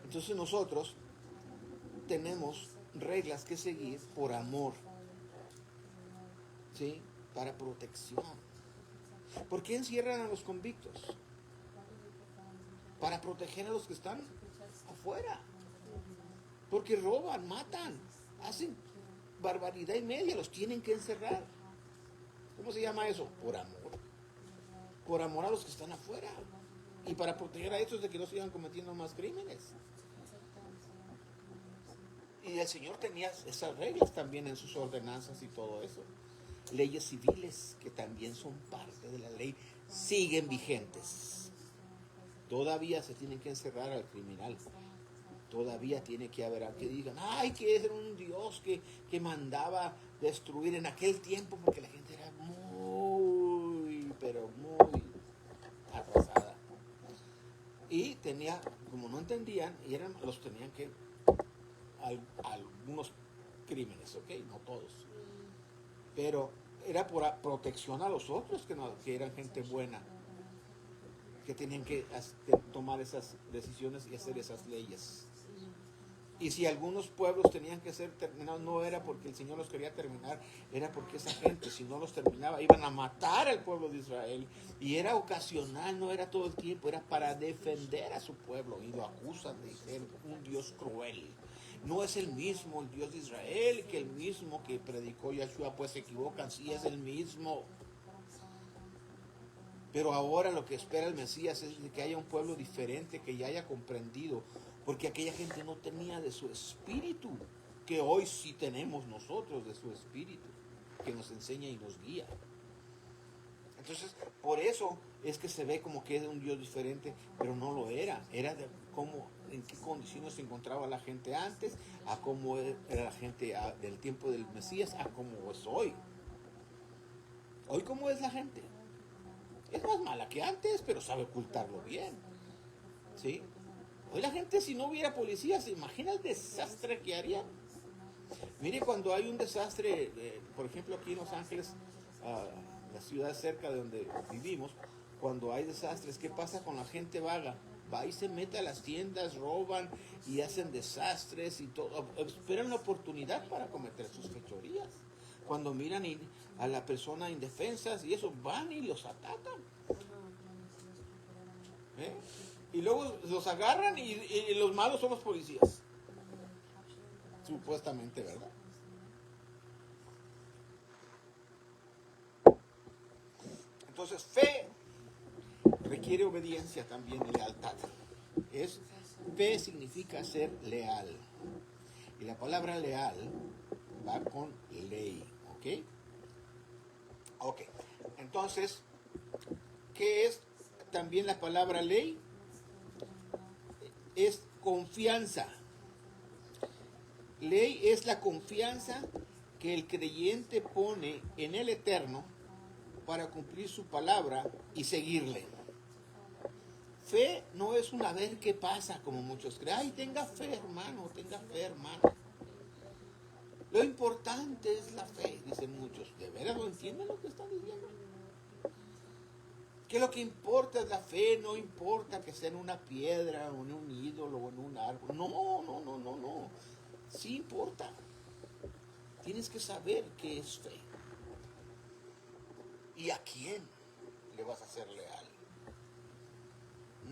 Entonces nosotros tenemos reglas que seguir por amor, ¿sí? Para protección. ¿Por qué encierran a los convictos? Para proteger a los que están afuera. Porque roban, matan, hacen barbaridad y media, los tienen que encerrar. ¿Cómo se llama eso? Por amor. Por amor a los que están afuera. Y para proteger a estos de que no sigan cometiendo más crímenes. Y el Señor tenía esas reglas también en sus ordenanzas y todo eso. Leyes civiles que también son parte de la ley, siguen vigentes. Todavía se tienen que encerrar al criminal. Todavía tiene que haber que digan, ay, que era un Dios que mandaba destruir en aquel tiempo porque la gente era muy, pero muy atrasada. Y tenía, como no entendían, los tenían que, algunos crímenes, ¿ok? No todos. Pero era por protección a los otros que eran gente buena, que tenían que tomar esas decisiones y hacer esas leyes. Y si algunos pueblos tenían que ser terminados, no era porque el Señor los quería terminar, era porque esa gente, si no los terminaba, iban a matar al pueblo de Israel. Y era ocasional, no era todo el tiempo, era para defender a su pueblo. Y lo acusan de ser un Dios cruel. No es el mismo el Dios de Israel que el mismo que predicó Yahshua, pues se equivocan, sí es el mismo. Pero ahora lo que espera el Mesías es que haya un pueblo diferente, que ya haya comprendido, porque aquella gente no tenía de su espíritu, que hoy sí tenemos nosotros de su espíritu, que nos enseña y nos guía. Entonces, por eso es que se ve como que era un Dios diferente, pero no lo era. Era de cómo, en qué condiciones se encontraba la gente antes, a cómo era la gente del tiempo del Mesías, a cómo es hoy. Hoy, ¿cómo es la gente? Es más mala que antes, pero sabe ocultarlo bien. ¿Sí? Hoy la gente, si no hubiera policías, ¿se imagina el desastre que harían? Mire, cuando hay un desastre, por ejemplo aquí en Los Ángeles, la ciudad cerca de donde vivimos, cuando hay desastres, ¿qué pasa con la gente vaga? va y se mete a las tiendas, roban y hacen desastres y todo. Esperan la oportunidad para cometer sus fechorías. Cuando miran a la persona indefensas y eso, van y los atacan. ¿Eh? Y luego los agarran y los malos son los policías. Supuestamente, ¿verdad? Entonces, fe requiere obediencia también y lealtad. Fe significa ser leal. Y la palabra leal va con ley. ¿Ok? Ok. Entonces, ¿qué es también la palabra ley? Es confianza. Ley es la confianza que el creyente pone en el Eterno para cumplir su palabra y seguirle. Fe no es un a ver qué pasa, como muchos creen. Ay, tenga fe, hermano, tenga fe, hermano. Lo importante es la fe, dicen muchos. ¿De veras lo entienden lo que están diciendo? Que lo que importa es la fe, no importa que sea en una piedra, o en un ídolo, o en un árbol. No. Sí importa. Tienes que saber qué es fe. ¿Y a quién le vas a ser leal?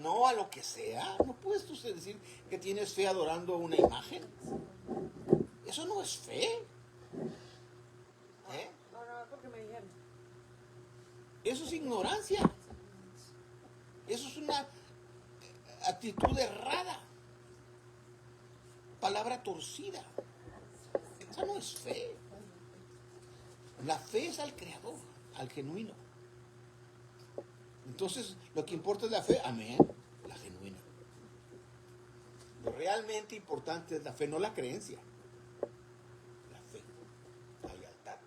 No a lo que sea. No puedes tú decir que tienes fe adorando una imagen. Eso no es fe. ¿Eh? No, porque me dijeron. Eso es ignorancia. Eso es una actitud errada. Palabra torcida. Esa no es fe. La fe es al Creador, al genuino. Entonces, lo que importa es la fe, amén, la genuina. Lo realmente importante es la fe, no la creencia. La fe, la lealtad.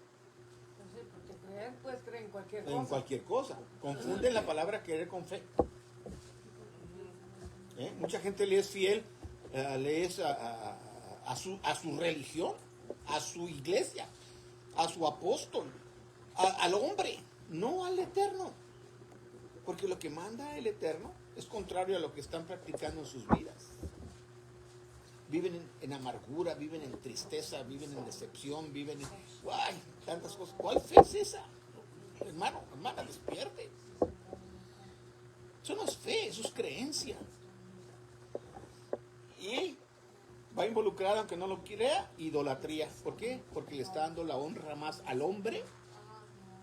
Pues sí, porque creer, puedes creer en cualquier cosa. En cualquier cosa. Confunden la palabra creer con fe. Mucha gente le es fiel, le es a su religión, a su iglesia, a su apóstol, al hombre, no al Eterno. Porque lo que manda el Eterno es contrario a lo que están practicando en sus vidas. Viven en amargura, viven en tristeza, viven en decepción, viven en... ¡Ay! Tantas cosas. ¿Cuál fe es esa? Hermano, hermana, despierte. Eso no es fe, eso es creencia. Y va involucrada, aunque no lo crea, idolatría. ¿Por qué? Porque le está dando la honra más al hombre,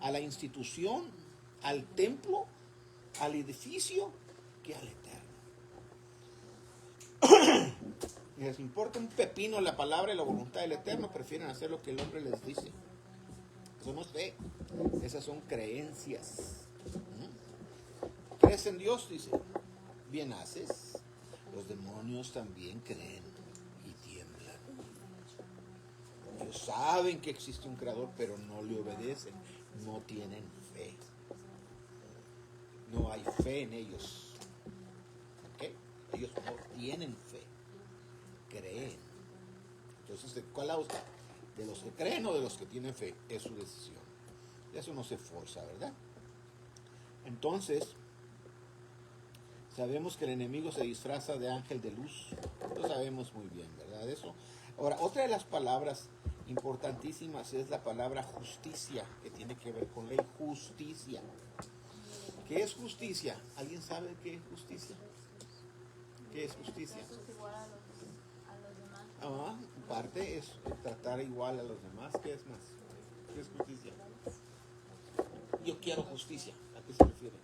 a la institución, al templo, al edificio, que al Eterno. Les importa un pepino la palabra y la voluntad del Eterno, prefieren hacer lo que el hombre les dice. Eso no es fe, esas son creencias. ¿Crees en Dios? Dice, bien haces. Los demonios también creen y tiemblan. Ellos saben que existe un creador, pero no le obedecen, no tienen fe. No hay fe en ellos. ¿Okay? Ellos no tienen fe. Creen. Entonces, ¿de cuál lado está? ¿De los que creen o de los que tienen fe? Es su decisión. Eso no se forza, ¿verdad? Entonces, sabemos que el enemigo se disfraza de ángel de luz. Lo sabemos muy bien, ¿verdad? Eso. Ahora, otra de las palabras importantísimas es la palabra justicia, que tiene que ver con ley. Justicia. ¿Qué es justicia? ¿Alguien sabe qué es justicia? ¿Qué es justicia? Eso es igual a los demás. Parte es tratar igual a los demás. ¿Qué es más? ¿Qué es justicia? Yo quiero justicia. ¿A qué se refiere?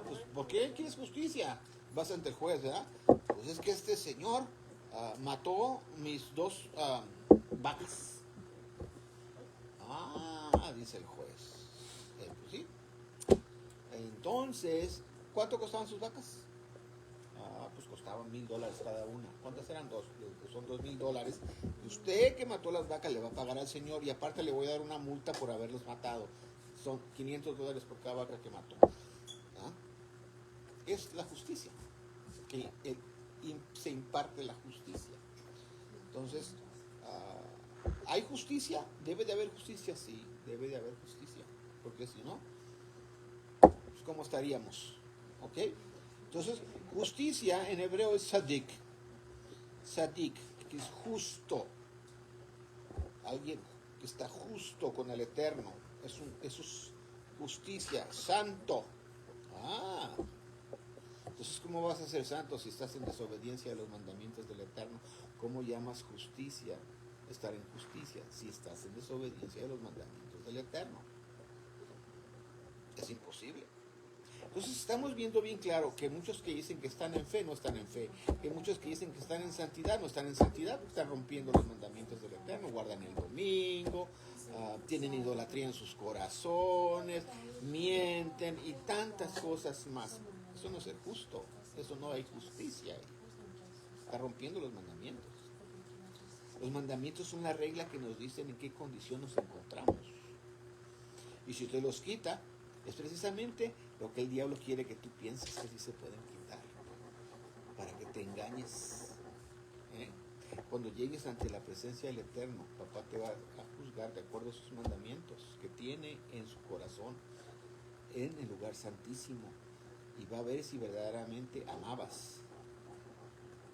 Pues ¿por qué quieres justicia? Vas ante el juez, ¿verdad? Pues es que este señor mató mis 2 vacas. Dice el juez. Pues sí. Entonces, ¿cuánto costaban sus vacas? Pues costaban $1,000 cada una. ¿Cuántas eran? 2. Son $2,000. Y usted que mató las vacas le va a pagar al señor y aparte le voy a dar una multa por haberlos matado. Son $500 por cada vaca que mató. Es la justicia. Que se imparte la justicia. Entonces, ¿hay justicia? ¿Debe de haber justicia? Sí, debe de haber justicia. Porque si no, ¿cómo estaríamos? ¿Ok? Entonces, justicia en hebreo es sadik. Sadik, que es justo. Alguien que está justo con el Eterno. Eso es justicia. Santo. Ah. Entonces, ¿cómo vas a ser santo si estás en desobediencia a los mandamientos del Eterno? ¿Cómo llamas justicia? Estar en justicia si estás en desobediencia a los mandamientos del Eterno. Es imposible. Entonces estamos viendo bien claro que muchos que dicen que están en fe no están en fe, que muchos que dicen que están en santidad no están en santidad, porque están rompiendo los mandamientos del Eterno, guardan el domingo, tienen idolatría en sus corazones, mienten y tantas cosas más. Eso no es ser justo, eso no hay justicia ahí. Está rompiendo los mandamientos. Los mandamientos son la regla que nos dicen en qué condición nos encontramos. Y si usted los quita, es precisamente lo que el diablo quiere que tú pienses que sí se pueden quitar, para que te engañes. Cuando llegues ante la presencia del Eterno, papá te va a juzgar de acuerdo a sus mandamientos que tiene en su corazón, en el lugar santísimo, y va a ver si verdaderamente amabas.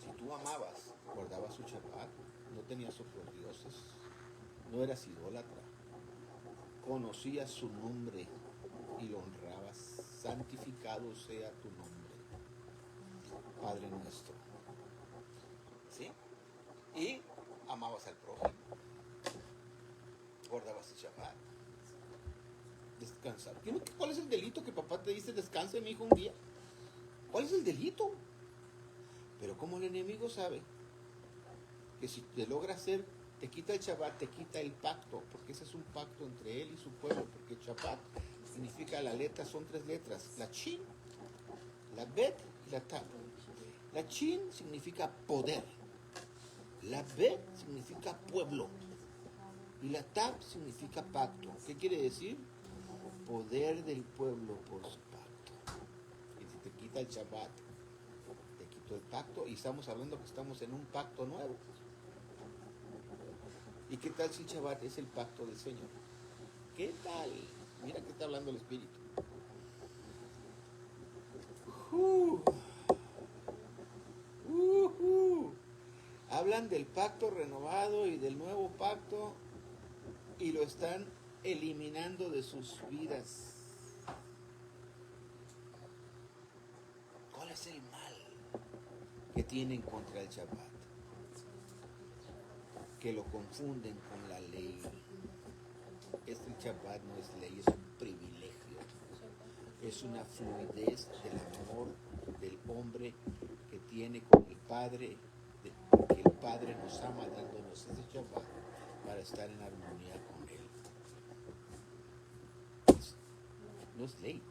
Si tú amabas, guardabas su Shabbat, no tenías otros dioses, no eras idólatra, conocías su nombre y lo honrabas. Santificado sea tu nombre, Padre nuestro. ¿Sí? Y amabas al prójimo, guardabas el Shabbat, descansar. ¿Cuál es el delito que papá te dice descanse, mi hijo, un día? ¿Cuál es el delito? Pero como el enemigo sabe que si te logra hacer, te quita el Shabbat, te quita el pacto, porque ese es un pacto entre él y su pueblo, porque Shabbat significa la letra, son 3 letras, la Shin, la Bet y la Tab. La Shin significa poder, la Bet significa pueblo y la Tab significa pacto. ¿Qué quiere decir? Poder del pueblo por su pacto. Y si te quita el Shabbat, te quitó el pacto, y estamos hablando que estamos en un pacto nuevo. ¿Y qué tal si el Shabbat es el pacto del Señor? ¿Qué tal? Mira que está hablando el Espíritu. Hablan del pacto renovado y del nuevo pacto y lo están eliminando de sus vidas. ¿Cuál es el mal que tienen contra el Shabbat? Que lo confunden con la ley. El Shabbat no es ley, es un privilegio. Es una fluidez del amor del hombre que tiene con el Padre, que el Padre nos ama dándonos ese Shabbat para estar en armonía con Él. No es ley,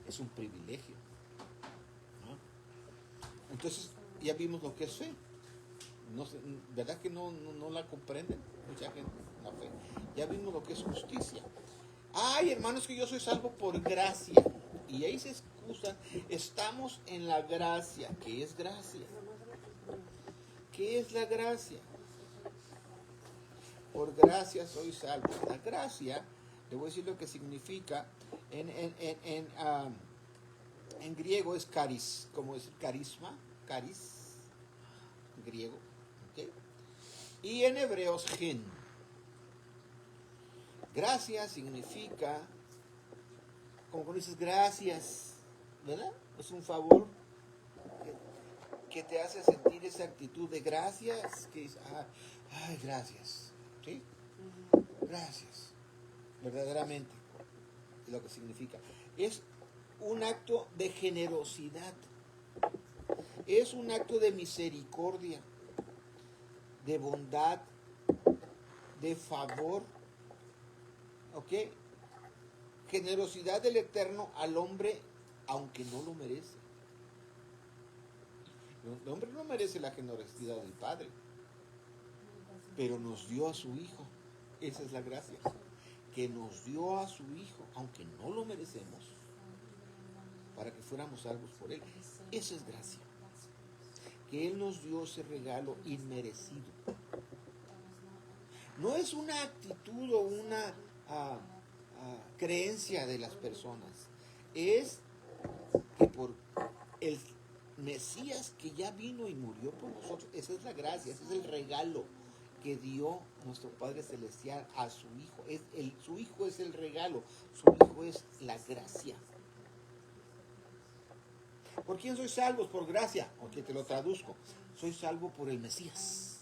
es un privilegio, ¿no? Entonces ya vimos lo que es fe. No sé, ¿verdad que no la comprenden? Mucha gente, la fe. Ya vimos lo que es justicia. Ay, hermanos, que yo soy salvo por gracia. Y ahí se excusan. Estamos en la gracia. ¿Qué es gracia? ¿Qué es la gracia? Por gracia soy salvo. La gracia, le voy a decir lo que significa. En griego es caris, como decir carisma, caris, griego. ¿Okay? Y en hebreo es gen. Gracia significa, como cuando dices gracias, ¿verdad? Es un favor que te hace sentir esa actitud de gracias, que dices, ay, gracias, ¿sí? Gracias, verdaderamente, es lo que significa. Es un acto de generosidad, es un acto de misericordia, de bondad, de favor, ¿ok? Generosidad del Eterno al hombre, aunque no lo merece. El hombre no merece la generosidad del Padre, pero nos dio a su Hijo. Esa es la gracia, que nos dio a su Hijo, aunque no lo merecemos, para que fuéramos salvos por Él. Eso es gracia, que Él nos dio ese regalo inmerecido. No es una actitud o una creencia de las personas, es que por el Mesías que ya vino y murió por nosotros, esa es la gracia, ese es el regalo que dio nuestro Padre Celestial a su Hijo. Su Hijo es el regalo, su Hijo es la gracia. ¿Por quién soy salvo? Por gracia. Ok, te lo traduzco. Soy salvo por el Mesías.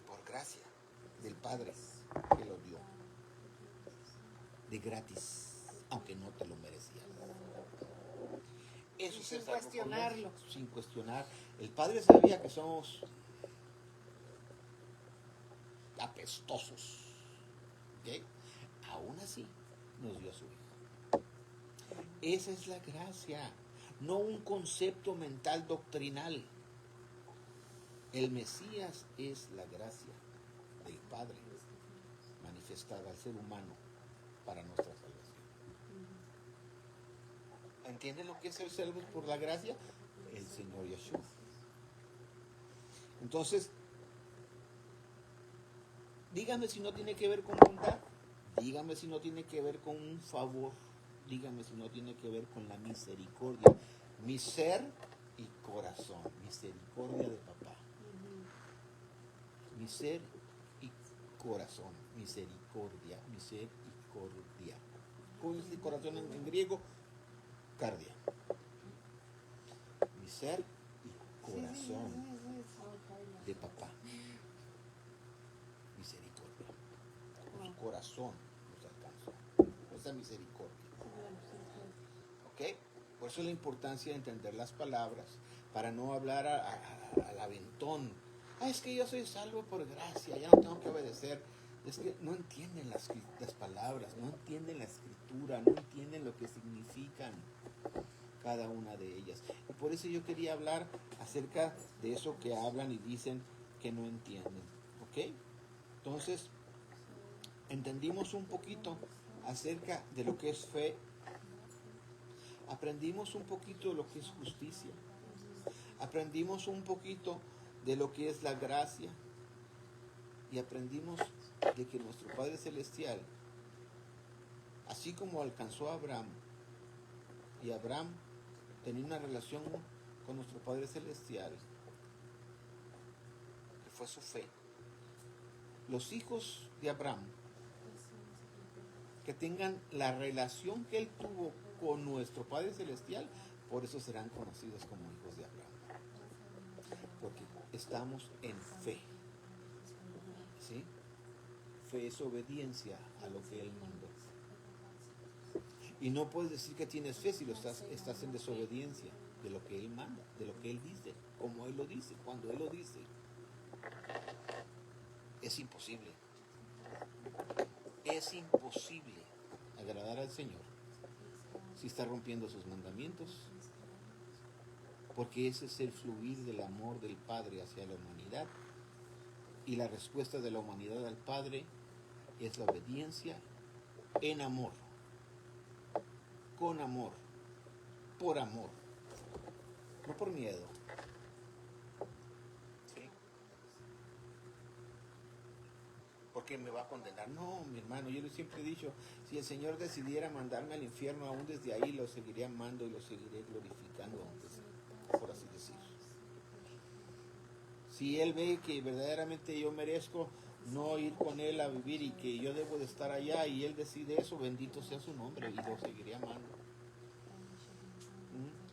Por gracia del Padre que lo dio. De gratis, aunque no te lo merecías. Eso Y es sin ser salvo por gracia, cuestionarlo. sin cuestionar. El Padre sabía que somos apestosos. ¿Ok? Aún así nos dio a su Hijo. Esa es la gracia, no un concepto mental doctrinal. El Mesías es la gracia del Padre manifestada al ser humano para nuestra salvación. ¿Entienden lo que es ser salvos por la gracia? El Señor Yeshua. Entonces, dígame si no tiene que ver con bondad, dígame si no tiene que ver con un favor, dígame si no tiene que ver con la misericordia. Mi ser y corazón, misericordia de papá. Mi ser y corazón, misericordia, misericordia. ¿Cómo es el corazón en griego? Cardia. Mi ser y corazón de papá. Misericordia. Su corazón nos alcanzó. Esa misericordia. ¿Ok? Por eso la importancia de entender las palabras, para no hablar al aventón. Es que yo soy salvo por gracia, ya no tengo que obedecer. Es que no entienden las palabras, no entienden la escritura, no entienden lo que significan cada una de ellas. Y por eso yo quería hablar acerca de eso que hablan y dicen que no entienden. ¿Ok? Entonces, entendimos un poquito acerca de lo que es fe. Aprendimos un poquito de lo que es justicia. Aprendimos un poquito de lo que es la gracia. Y aprendimos de que nuestro Padre Celestial, así como alcanzó a Abraham, y Abraham tenía una relación con nuestro Padre Celestial, que fue su fe. Los hijos de Abraham, que tengan la relación que él tuvo con nuestro Padre Celestial, por eso serán conocidos como hijos de Abraham. Porque estamos en fe. ¿Sí? Fe es obediencia a lo que él mandó. Y no puedes decir que tienes fe si estás en desobediencia de lo que él manda, de lo que él dice, como él lo dice, cuando él lo dice. Es imposible. Es imposible agradar al Señor si está rompiendo sus mandamientos, porque ese es el fluir del amor del Padre hacia la humanidad, y la respuesta de la humanidad al Padre es la obediencia en amor, con amor, por amor, no por miedo. ¿Sí? Porque me va a condenar. No, mi hermano, yo siempre he dicho, si el Señor decidiera mandarme al infierno, aún desde ahí lo seguiría amando y lo seguiré glorificando, por así decir. Si Él ve que verdaderamente yo merezco no ir con Él a vivir y que yo debo de estar allá, y Él decide eso, bendito sea su nombre, y lo seguiré amando.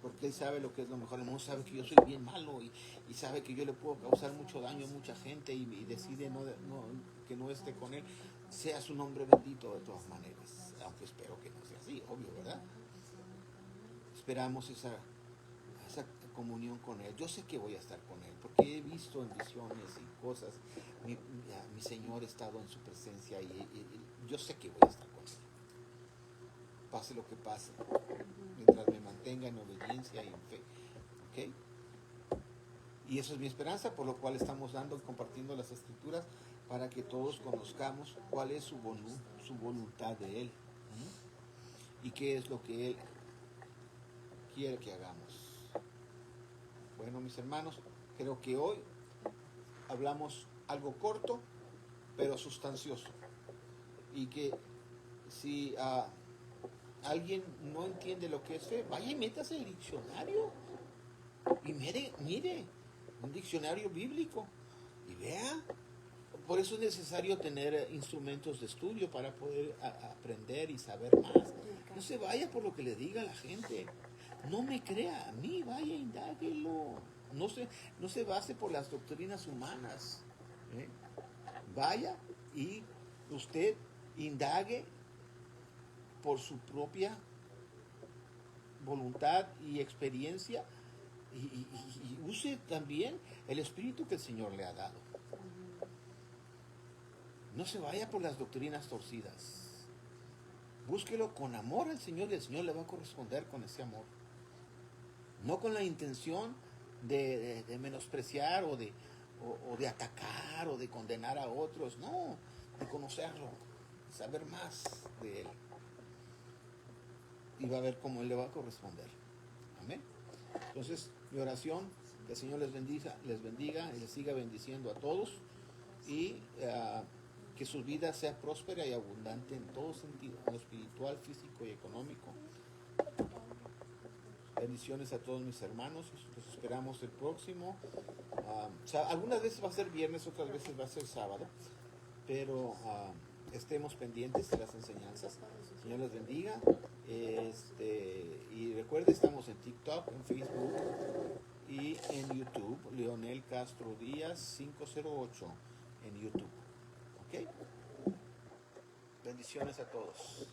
Porque Él sabe lo que es lo mejor. El mundo sabe que yo soy bien malo y sabe que yo le puedo causar mucho daño a mucha gente, y decide que no esté con Él. Sea su nombre bendito de todas maneras, aunque espero que no sea así, obvio, ¿verdad? Esperamos esa comunión con Él. Yo sé que voy a estar con Él, porque he visto en visiones y cosas, mi Señor ha estado en su presencia, y yo sé que voy a estar con Él. Pase lo que pase, mientras me mantenga en obediencia y en fe. ¿Ok? Y eso es mi esperanza, por lo cual estamos dando y compartiendo las escrituras, para que todos conozcamos cuál es su voluntad de Él. Y qué es lo que Él quiere que hagamos. Bueno, mis hermanos, creo que hoy hablamos algo corto, pero sustancioso. Y que si alguien no entiende lo que es fe, vaya y métase el diccionario y mire un diccionario bíblico y vea. Por eso es necesario tener instrumentos de estudio para poder aprender y saber más. No se vaya por lo que le diga la gente. No me crea a mí, vaya, indáguelo. No se base por las doctrinas humanas. ¿eh? Vaya y usted indague por su propia voluntad y experiencia y use también el espíritu que el Señor le ha dado. No se vaya por las doctrinas torcidas. Búsquelo con amor al Señor y el Señor le va a corresponder con ese amor. No con la intención de menospreciar o de atacar o de condenar a otros. No, de conocerlo, de saber más de Él. Y va a ver cómo Él le va a corresponder. Amén. Entonces, mi oración, que el Señor les bendiga y les siga bendiciendo a todos. Y que su vida sea próspera y abundante en todo sentido, en lo espiritual, físico y económico. Bendiciones a todos mis hermanos, los esperamos el próximo. Algunas veces va a ser viernes, otras veces va a ser sábado, pero estemos pendientes de las enseñanzas. Señor les bendiga. Y recuerde, estamos en TikTok, en Facebook y en YouTube. Leonel Castro Díaz 508 en YouTube. ¿Ok? Bendiciones a todos.